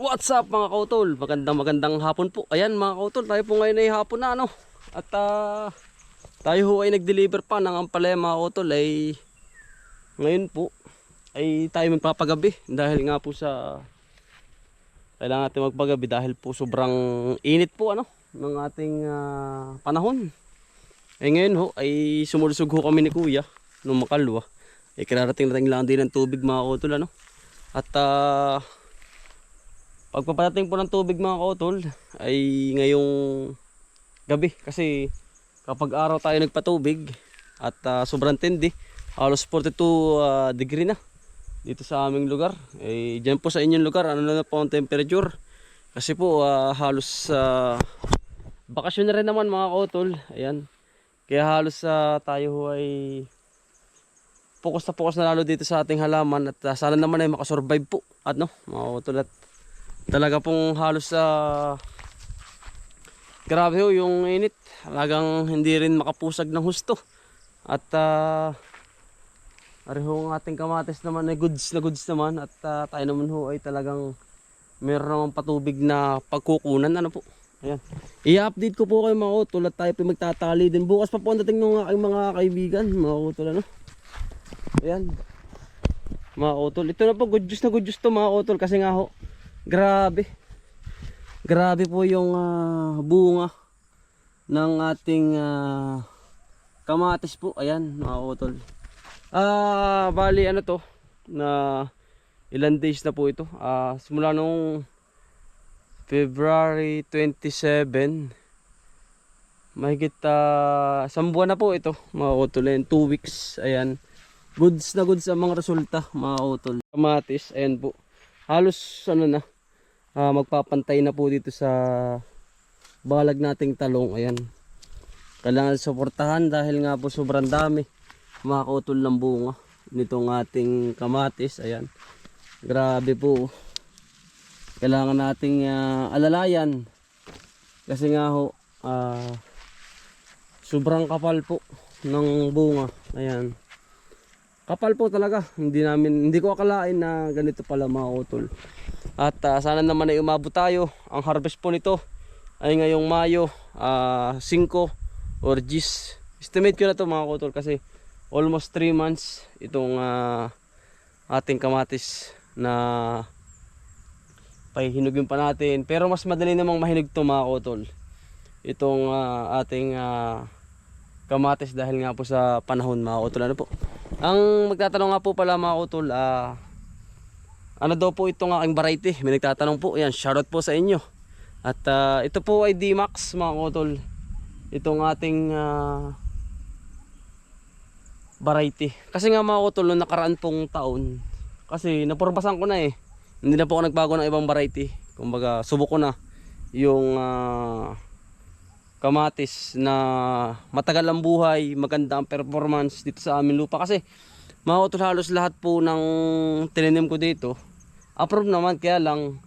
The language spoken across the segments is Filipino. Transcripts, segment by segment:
What's up mga kautol? Magandang hapon po. Ayan mga kautol, tayo po ngayon ay hapon na ano. At tayo ho ay nag-deliver pa ng ampalaya mga kautol ay ngayon po ay tayo magpapagabi dahil nga po sa kailangan natin magpagabi dahil po sobrang init po ano ng ating panahon. Ay ngayon ho ay sumulusog ho kami ni Kuya nung makalwa. Ay kararating lang din ng tubig mga kautol ano. At pagpapadating po ng tubig mga kautol ay ngayong gabi kasi kapag araw tayo nagpatubig at sobrang tindi, halos 42 degree na dito sa aming lugar. Eh, dyan po sa inyong lugar, ano na po ang temperature? Kasi po halos bakasyon na rin naman mga kautol. Ayan. Kaya halos tayo ho ay focus na lalo dito sa ating halaman at sana naman ay makasurvive po at no mga kautol at talaga pong halos grabe ho yung init. Talagang hindi rin makapusag ng husto. At ari ho ang ating kamatis naman ay goods naman. At tayo naman ho ay talagang meron naman patubig na pagkukunan. Ano po? Ayan. I-update ko po kayo mga utol at tayo po magtatali din. Bukas pa po ang dating ng aking mga kaibigan. Mga utol ano. Ayan. Mga utol. Ito na po good juice to mga utol kasi nga ho. Grabe. Grabe po yung bunga ng ating kamatis po. Ayan, mga utol. Bali ano to na ilan days na po ito. Simula nung February 27. Mahigit isang buwan na po ito, mga utol. 2 weeks. Ayan. Goods ang mga resulta, mga utol. Kamatis, ayan po. Halos ano na magpapantay na po dito sa balag nating talong. Ayan, kailangan suportahan dahil nga po sobrang dami mga kautol ng bunga nitong ating kamatis. Ayan, grabe po, kailangan nating alalayan kasi nga ho sobrang kapal po ng bunga. Ayan, kapal po talaga. Hindi ko akalain na ganito pala mga kautol. At sana naman ay umabot tayo. Ang harvest po nito ay ngayong Mayo 5 or 10. Estimate ko na to mga kautol kasi almost 3 months itong ating kamatis na pahihinugin pa natin. Pero mas madali namang mahinog to mga kautol, itong ating kamatis dahil nga po sa panahon mga kautol. Ano po? Ang magtatanong nga po pala mga kautol, ano daw po itong aking variety? May nagtatanong po. Ayan, shoutout po sa inyo. At ito po ay D-Max mga kautol. Itong ating variety. Kasi nga mga kautol, noong nakaraan pong taon, kasi napurbasan ko na eh. Hindi na po ako nagbago ng ibang variety. Kumbaga, subok ko na yung kamatis na matagal ang buhay, maganda ang performance dito sa aming lupa. Kasi mga kautol, halos lahat po ng tinanim ko dito approve naman, kaya lang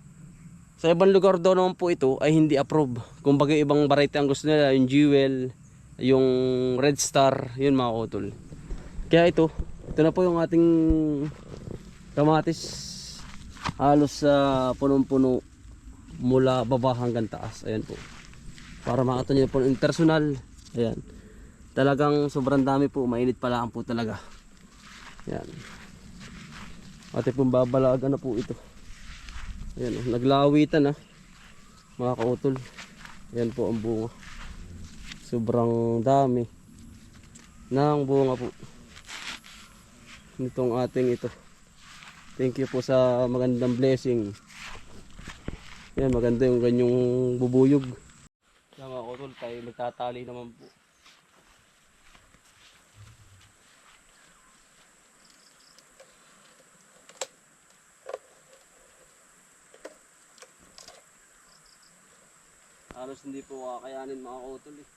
sa ibang lugar daw naman po ito ay hindi approve. Kumbaga ibang variety ang gusto nila, yung Jewel, yung Red Star, yun mga kautol. Kaya ito na po yung ating kamatis, halos punong-puno mula baba hanggang taas. Ayan po, para makita nyo po yung personal. Ayan, talagang sobrang dami po, mainit pa lang po talaga. Ayan, ate pong babalagan na po ito. Ayan, naglawitan mga kautol. Ayan po ang bunga, sobrang dami ng bunga po nitong ating ito. Thank you po sa magandang blessing. Ayan, maganda yung ganyong bubuyog. Ayan mga kautol, tayo magtatali naman po. Halos hindi po kakayanin mga kautol eh.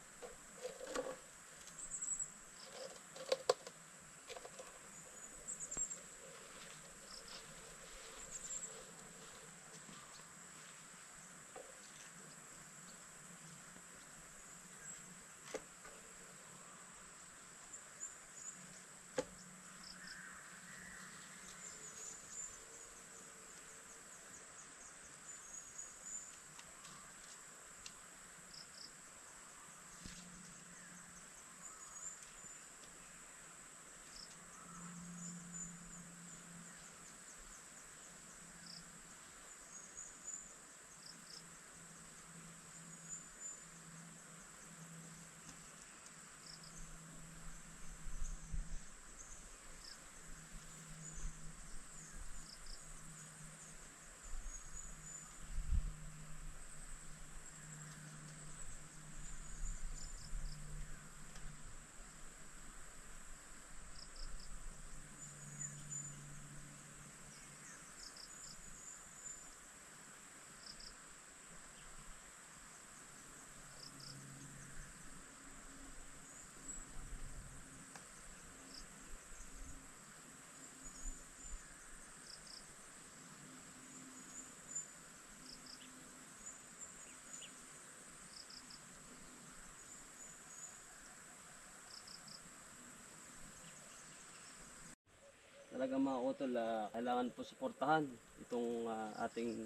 talaga mga utol, kailangan po suportahan itong ating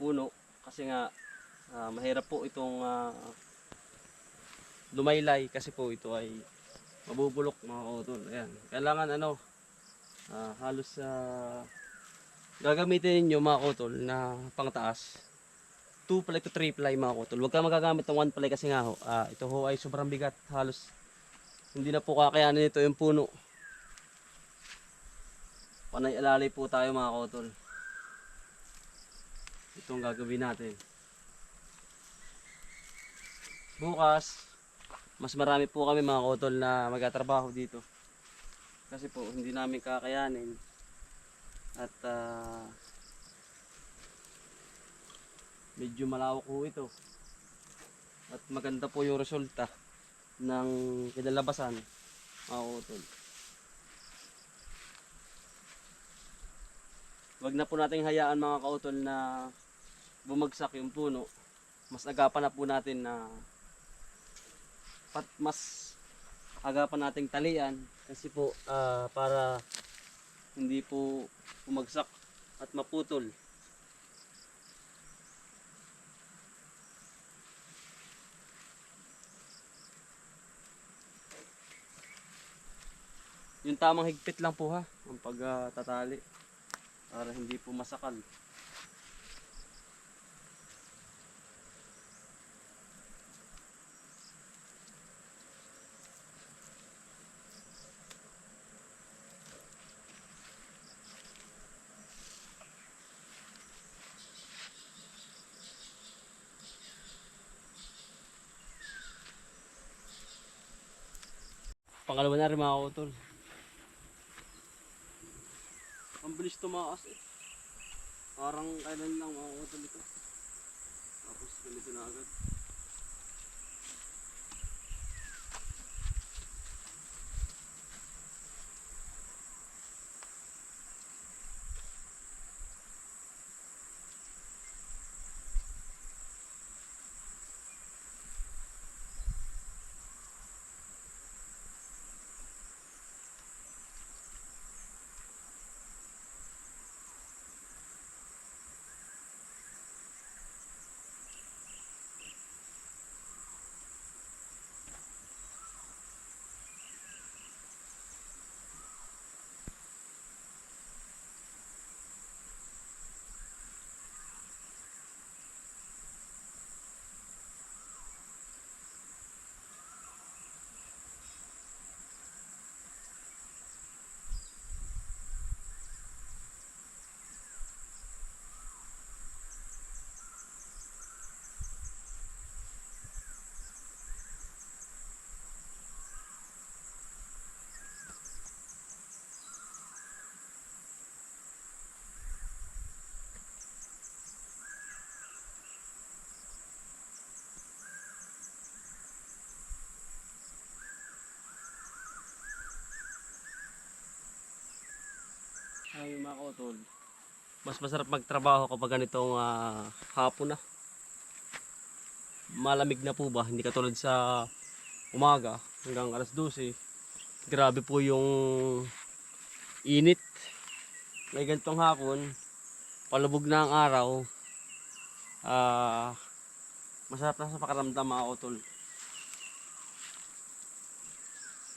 puno kasi nga mahirap po itong lumaylay kasi po ito ay mabubulok mga utol. Ayan, kailangan halos gagamitin ninyo mga utol na pangtaas 2 ply to 3 ply mga utol. Huwag ka magagamit ng 1 ply kasi nga ito ho ay sobrang bigat, halos hindi na po kakayanin ito yung puno. Panay alalay po tayo mga utol. Itong gagawin natin. Bukas, mas marami po kami mga utol na magtatrabaho dito. Kasi po hindi namin kakayanin. At medyo malawak po ito. At maganda po yung resulta ng kinalabasan mga utol. Wag na po nating hayaan mga kautol na bumagsak yung puno. Mas agapan na po natin na mas agapan nating talian kasi po para hindi po bumagsak at maputol. Yung tamang higpit lang po ang pagtatali para hindi po masakal. Pangalawa na rin mga utol. Ang bilis tumaas eh. Parang kailan lang mga utol ito. Tapos ganito na agad. Ay mga kautol, mas masarap magtrabaho kapag ganitong hapon na. Malamig na po ba? Hindi katulad sa umaga hanggang alas 12. Grabe po yung init. May ganitong hapon, palubog na ang araw. Masarap na sa pakiramdam mga kautol.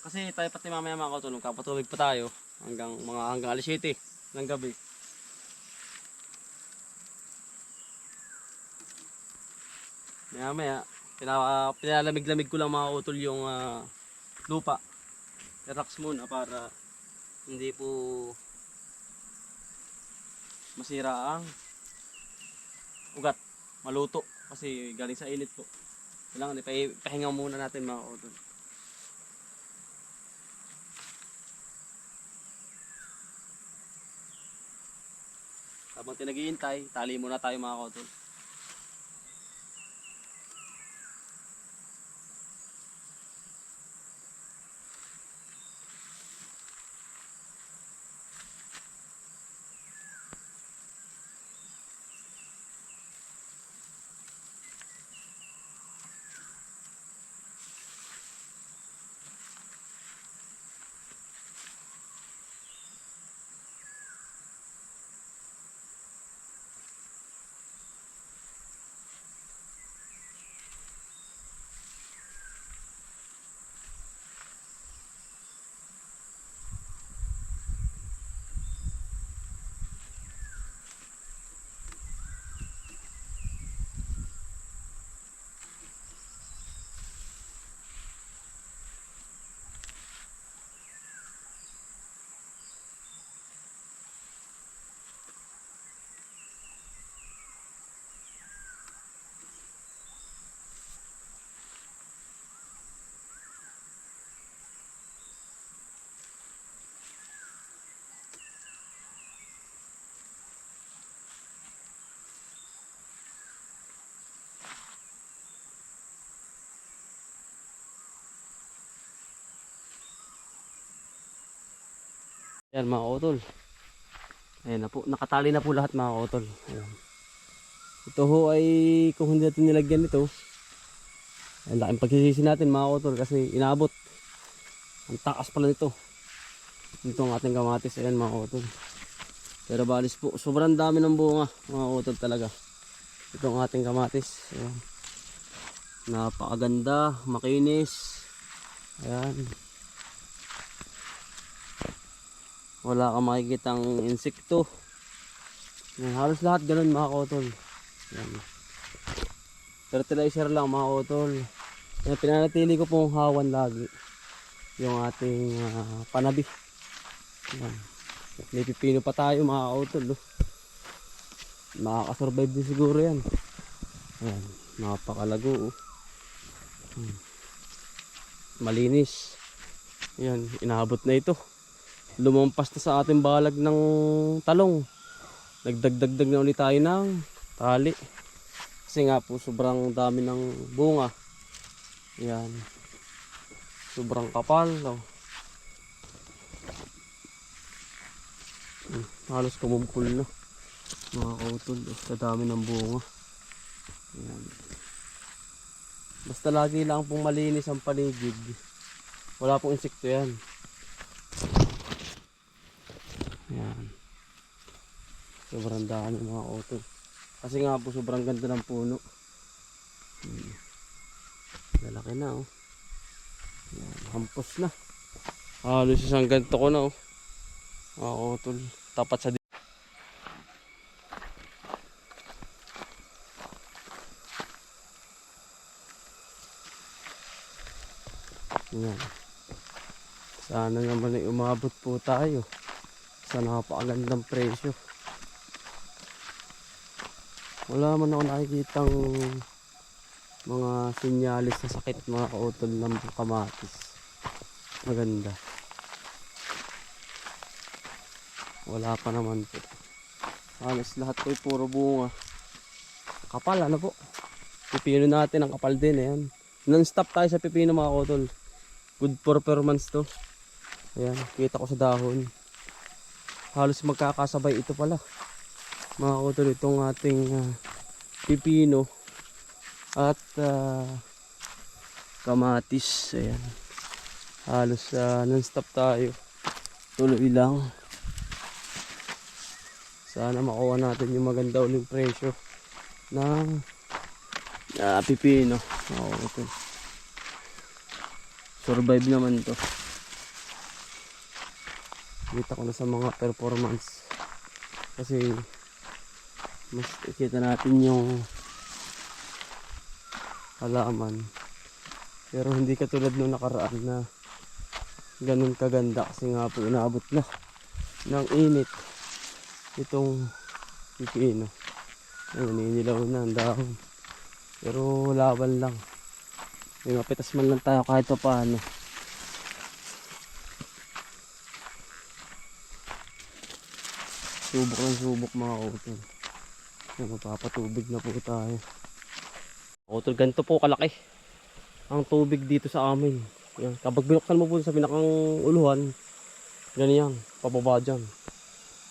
Kasi tayo pati mamaya mga kautol, kapatubig pa tayo hanggang alas 7 ng gabi. Maya pinalamig-lamig ko lang mga utol yung lupa. I-rocks muna para hindi po masira ang ugat, maluto kasi galing sa init po. Kailangan ipahinga muna natin mga utol. Habang tinaghihintay, tali muna tayo mga kautol. Ayan mga kautol. Ayan na po. Nakatali na po lahat mga kautol. Ayan. Ito ho ay kung hindi natin nilagyan ito. Ang laking pagsisisi natin mga kautol kasi inabot. Ang taas pala nito. Ito ang ating kamatis. Ayan mga kautol. Pero balis po. Sobrang dami ng bunga mga kautol talaga. Ito ang ating kamatis. Ayan. Napakaganda. Makinis. Ayan. Wala kang makikitang insekto. Ayan, halos lahat ganun mga kautol. Ayan. Fertilizer lang mga kautol. Ayan, pinanatili ko pong hawan lagi yung ating panabi. Ayan. May pipino pa tayo mga kautol. Makakasurvive din siguro yan. Ayan, napakalago. Malinis. Ayan, inaabot na ito. Lumampas na sa ating balag ng talong. Nagdagdagdag na ulit tayo ng tali. Kasi nga po sobrang dami ng bunga. Ayan. Sobrang kapal. Oh. Halos kumumpul na. Mga kautol. Sa dami ng bunga. Ayan. Basta lagi lang pong malinis ang paligid. Wala pong insekto yan. Ayan. Sobrang dami mga kautol. Kasi nga po sobrang ganda ng puno. Lalaki na oh. Ayan, hampos na. Halos isang ganito ko na oh. Mga kautol. Tapat sa Ayan. Sana naman ay umabot po tayo sa napakagandang presyo. Wala man ako nakikitang mga sinyalis sa sakit mga kautol ng kamatis. Maganda. Wala pa naman po. Halos lahat po ay puro bunga. Kapal ano po. Pipino natin ang kapal din. Ayan. Non-stop tayo sa pipino mga kautol. Good performance to. Ayan. Kita ko sa dahon. Halos magkakasabay ito pala. Mga kautol itong ating pipino at kamatis. Ayan. Halos non-stop tayo. Tuloy lang. Sana makuha natin yung maganda uling presyo ng pipino. Okay. Survive naman to. Kita ko na sa mga performance. Kasi mas ikita natin yung halaman. Pero hindi katulad nung nakaraan na ganun kaganda kasi nga po inaabot na ng init itong pipino. Ayun, inilaw na ang dahon. Pero laban lang. May mapitas man lang tayo kahit pa paano. Subok ng subok mga kautol. Magpapatubig na po tayo. Kautol, ganito po kalaki ang tubig dito sa amin. Yan. Kapag binuksan mo po sa pinakang uluhan, ganyan, pababa dyan.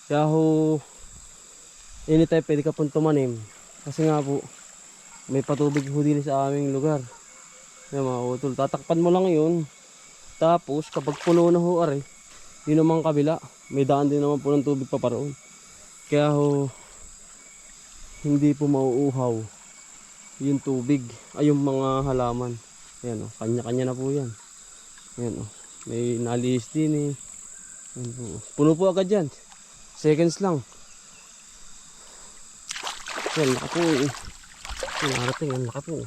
Kaya ho, anytime pwede ka pong tumanim. Kasi nga po, may patubig ho din sa aming lugar. Yan mga kautol, tatakpan mo lang yun. Tapos kapag puno na ho are, yun naman kabila, may daan din naman po ng tubig paparoon. Kaya ho, hindi po mauuhaw yung tubig, ay yung mga halaman. Ayan o, kanya-kanya na po yan. Ayan o, may nalihis din eh. Ayan po. Puno po agad yan. Seconds lang. Ayan, laka po eh. Ayan, narating, ang laka po.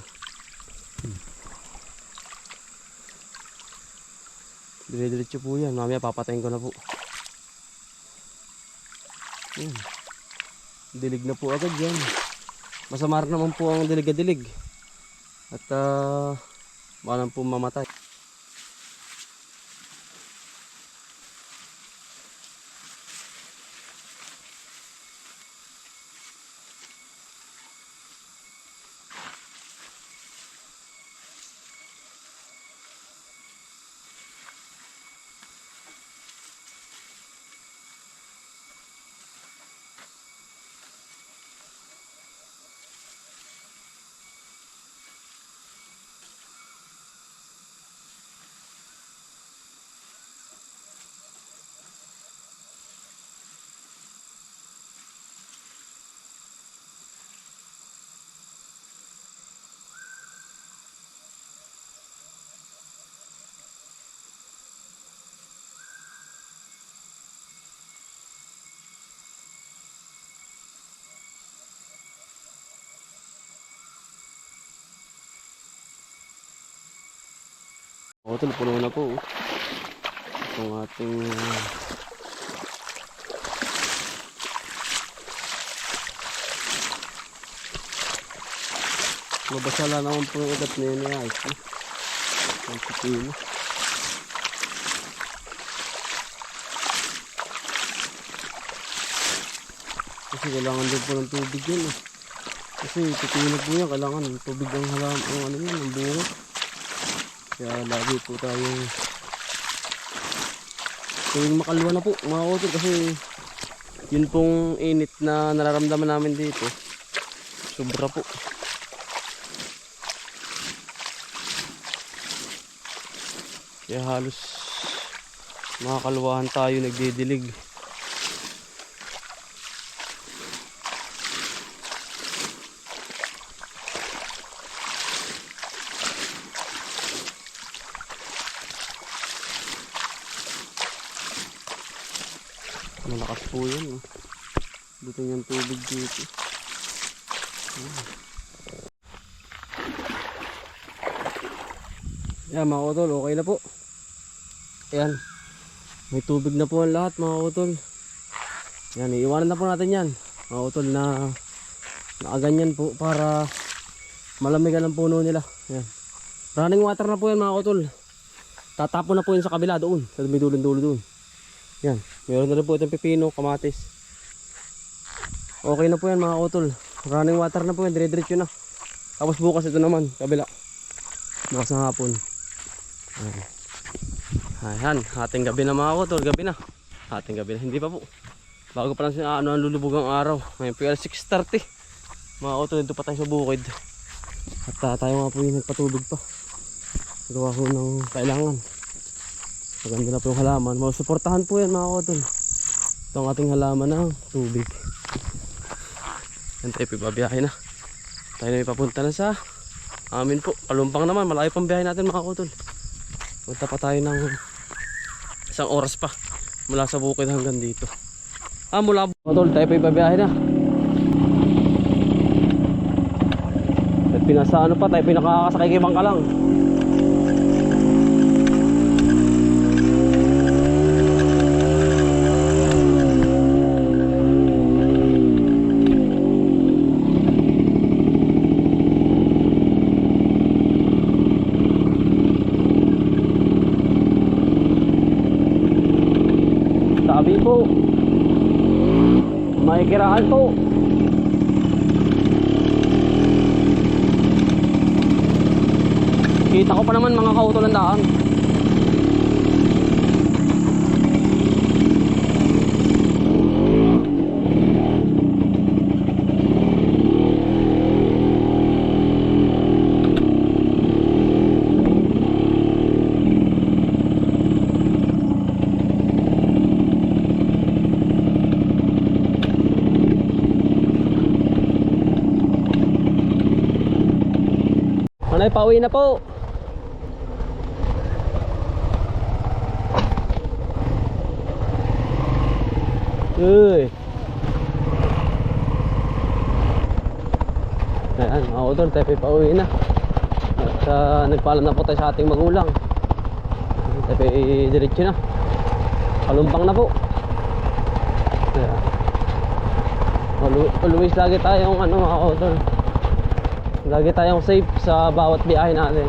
Dire-diretso po yan. Mamaya papatayin ko na po. Ayan. Dilig na po agad yan. Masamar naman po ang dilig-dilig. At walang po mamatay. utol, puno na po. Itong ating mabasala naman po yung ugat na yun niya. Ang pipino. Kasi kailangan din po ng tubig yun eh. Kasi pipino po yan, kailangan tubig ang halam, ang ano yun, ang bunga. Kaya lagi po tayong tuwing makalwa na po mga utol, kasi yun pong init na nararamdaman namin dito. Sobra po. Kaya halos mga kalwahan tayo nagdidilig. Malakas po yan. Dito yung tubig dito. Yan mga utol, okay na po. Ayan, may tubig na po ang lahat mga utol. Yan, iiwanan na po natin yan mga utol, na nakaganyan po para malamigan ang puno nila. Yan, running water na po yan mga utol. Tatapon na po yun sa kabila doon, sa may dulo doon. Yan, meron na rin po itong pipino, kamatis. Okay na po yan mga utol. Running water na po yan, dire-diretso na. Tapos bukas ito naman, kabila. Bukas ng hapon. Ayan, ating gabi na mga utol, gabi na. Ating gabi na, hindi pa po. Bago pa lang siya ang lulubog ang araw. Ngayon po 6:30. Mga utol, dito pa tayo sa bukid. At tayo nga po yung nagpatubig pa. Gawa ko ng kailangan. Maganda na po yung halaman. Masuportahan po yan mga utol. Ito ang ating halaman ng tubig. Yan tayo pibabiyahe na. Tayo na ipapunta na sa amin po. Kalumpang naman, malayo pang biyahe natin mga utol. Punta pa tayo ng isang oras pa mula sa bukid hanggang dito. Mula utol, tayo pibabiyahe na. At pinasa ano pa, tayo pinakakasakay kay Bangkalang. Sabi po, may kiraan po. Kita ko pa naman mga kautol ng daan. Manay, pauwi na po. Uy. Ayan, mga utol, tayo pauwi na. At nagpaalam na po tayo sa ating magulang. Tayo diretso na. Kalumpang na po. Ayan. Always lagi tayong mga utol. Lagi tayong safe sa bawat biyahe natin.